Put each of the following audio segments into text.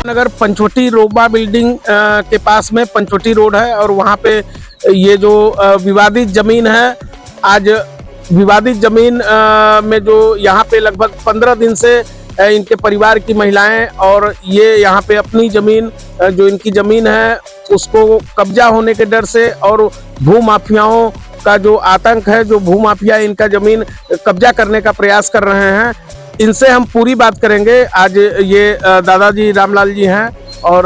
नगर Panchavati रोबा building के पास में Panchavati road है और वहाँ पे ये जो विवादित जमीन है, आज विवादित जमीन में जो यहाँ पे लगभग 15 दिन से इनके परिवार की महिलाएं और ये यहाँ पे अपनी जमीन जो इनकी जमीन है उसको कब्जा होने के डर से और भूमाफियाओं का जो आतंक है, जो भूमाफिया इनका जमीन कब्जा करने का प्रयास कर रहे हैं, इनसे हम पूरी बात करेंगे। आज ये दादाजी रामलाल जी हैं और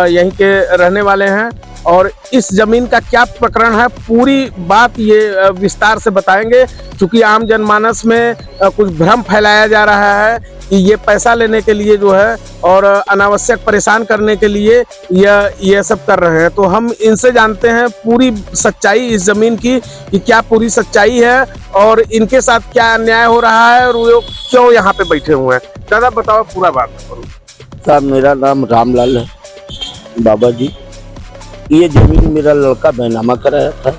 यहीं के रहने वाले हैं और इस जमीन का क्या प्रकरण है पूरी बात ये विस्तार से बताएंगे। क्योंकि आम जनमानस में कुछ भ्रम फैलाया जा रहा है कि ये पैसा लेने के लिए जो है और अनावश्यक परेशान करने के लिए ये सब कर रहे हैं। तो हम इनसे जानते हैं पूरी सच्चाई इस जमीन की कि क्या पूरी सच्चाई है और इनके साथ क्या अन्याय हो रहा है और वो क्यों यहाँ पे बैठे हुए हैं। दादा बताओ पूरा बात। साहब मेरा नाम रामलाल है बाबा जी। ये जमीन मेरा लड़का बैनामा कराया था,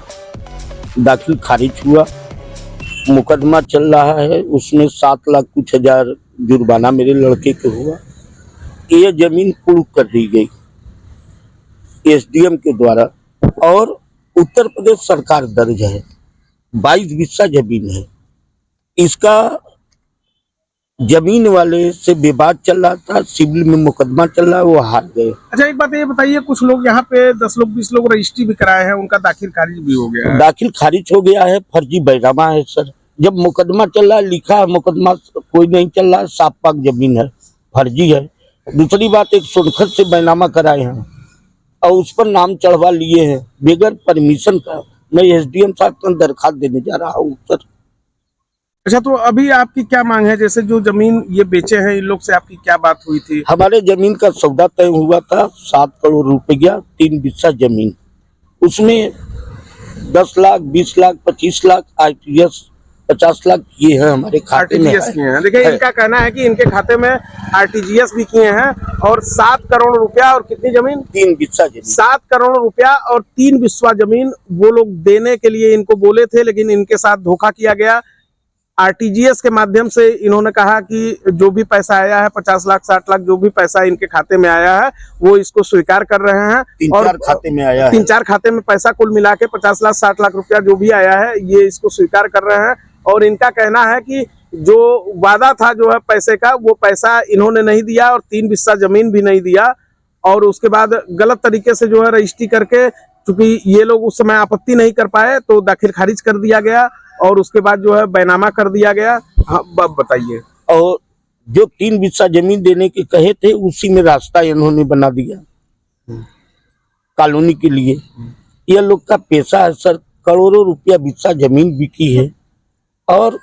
दाखिल खारिज हुआ, मुकदमा चल रहा है, उसमें 7 लाख कुछ हजार जुर्माना मेरे लड़के को हुआ। ये जमीन कुर्क कर दी गई एसडीएम के द्वारा और उत्तर प्रदेश सरकार दर्ज है। 22 बिस्सा जमीन है। इसका जमीन वाले से विवाद चल रहा था, सिविल में मुकदमा चल रहा है, वो हार गए। अच्छा एक बात ये बताइए, कुछ लोग यहाँ पे 10 लोग 20 लोग रजिस्ट्री भी कराए हैं, उनका दाखिल खारिज भी हो गया है। दाखिल खारिज हो गया है, फर्जी बैनामा है सर। जब मुकदमा चल रहा है, लिखा है मुकदमा कोई नहीं चल रहा है, साफ पाक जमीन है, फर्जी है। दूसरी बात, एक सोनखत से बैनामा कराए हैं और उस पर नाम चढ़वा लिए हैं बगैर परमिशन का। मैं एसडीएम साहब को दरखास्त देने जा रहा हूँ सर। अच्छा तो अभी आपकी क्या मांग है? जैसे जो जमीन ये बेचे हैं इन लोग से आपकी क्या बात हुई थी? हमारे जमीन का सौदा तय हुआ था 7 करोड़ रुपया, 3 बिस्सा जमीन। उसमें 10 लाख, 20 लाख, 25 लाख आरटीजीएस 50 लाख ये है हमारे खाते में किए हैं। देखिए इनका कहना है कि इनके खाते में आरटीजीएस भी किए हैं और 7 करोड़ रुपया और कितनी जमीन? 3 बिस्सा जमीन। 7 करोड़ रुपया और 3 बिस्सा जमीन वो लोग देने के लिए इनको बोले थे, लेकिन इनके साथ धोखा किया गया। आरटीजीएस के माध्यम से इन्होंने कहा कि जो भी पैसा आया है 50 लाख 60 लाख जो भी पैसा इनके खाते में आया है वो इसको स्वीकार कर रहे हैं। 3-4 खाते में आया है, 3-4 खाते में पैसा कुल मिला के 50 लाख 60 लाख रुपया जो भी आया है ये इसको स्वीकार कर रहे हैं। और इनका कहना है कि जो वादा था जो है पैसे का, वो पैसा इन्होंने नहीं दिया और 3 बिस्सा जमीन भी नहीं दिया। और उसके बाद गलत तरीके से जो है रजिस्ट्री करके, चूंकि ये लोग उस समय आपत्ति नहीं कर पाए तो दाखिल खारिज कर दिया गया और उसके बाद जो है बैनामा कर दिया गया। हाँ बताइए। और जो 3 बिस्सा जमीन देने के कहे थे उसी में रास्ता इन्होंने बना दिया कॉलोनी के लिए। ये लोग का पैसा है सर, करोड़ों रुपया बिस्सा जमीन बिकी है और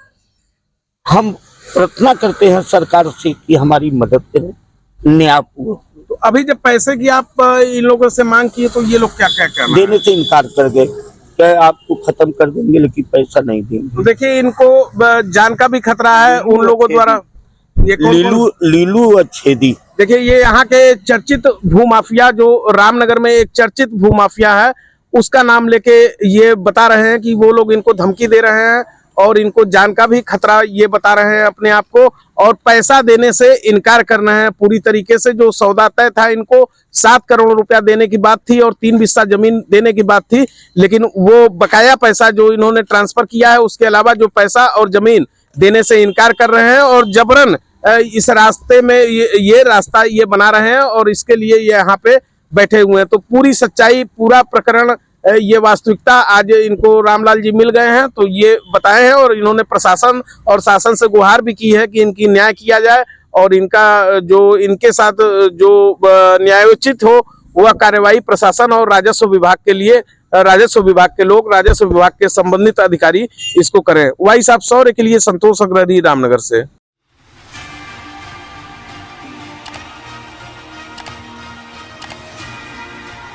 हम प्रार्थना करते हैं सरकार से कि हमारी मदद करें, न्याय पूर्वक। तो अभी जब पैसे की आप इन लोगों से मांग किए तो ये लोग क्या क्या देने से इनकार कर गए, क्या आपको खत्म कर देंगे लेकिन पैसा नहीं देंगे। तो देखिए इनको जान का भी खतरा है उन लोगों द्वारा। ये लीलू अच्छेदी, देखिए ये यहाँ के चर्चित भूमाफिया जो रामनगर में एक चर्चित भूमाफिया है उसका नाम लेके ये बता रहे हैं कि वो लोग इनको धमकी दे रहे हैं और इनको जान का भी खतरा ये बता रहे हैं अपने आप को और पैसा देने से इनकार करना है पूरी तरीके से। जो सौदा तय था इनको 7 करोड़ रुपया देने की बात थी और 3 बिस्सा जमीन देने की बात थी, लेकिन वो बकाया पैसा जो इन्होंने ट्रांसफर किया है उसके अलावा जो पैसा और जमीन देने से इनकार कर रहे हैं और जबरन इस रास्ते में ये रास्ता ये बना रहे हैं और इसके लिए ये यहाँ पे बैठे हुए हैं। तो पूरी सच्चाई, पूरा प्रकरण, ये वास्तविकता आज इनको रामलाल जी मिल गए हैं तो ये बताए हैं और इन्होंने प्रशासन और शासन से गुहार भी की है कि इनकी न्याय किया जाए और इनका जो इनके साथ जो न्यायोचित हो वह कार्यवाही प्रशासन और राजस्व विभाग के लिए, राजस्व विभाग के लोग, राजस्व विभाग के संबंधित अधिकारी इसको करें। वाई साहब 100 के लिए संतोष अग्रवाल रामनगर से।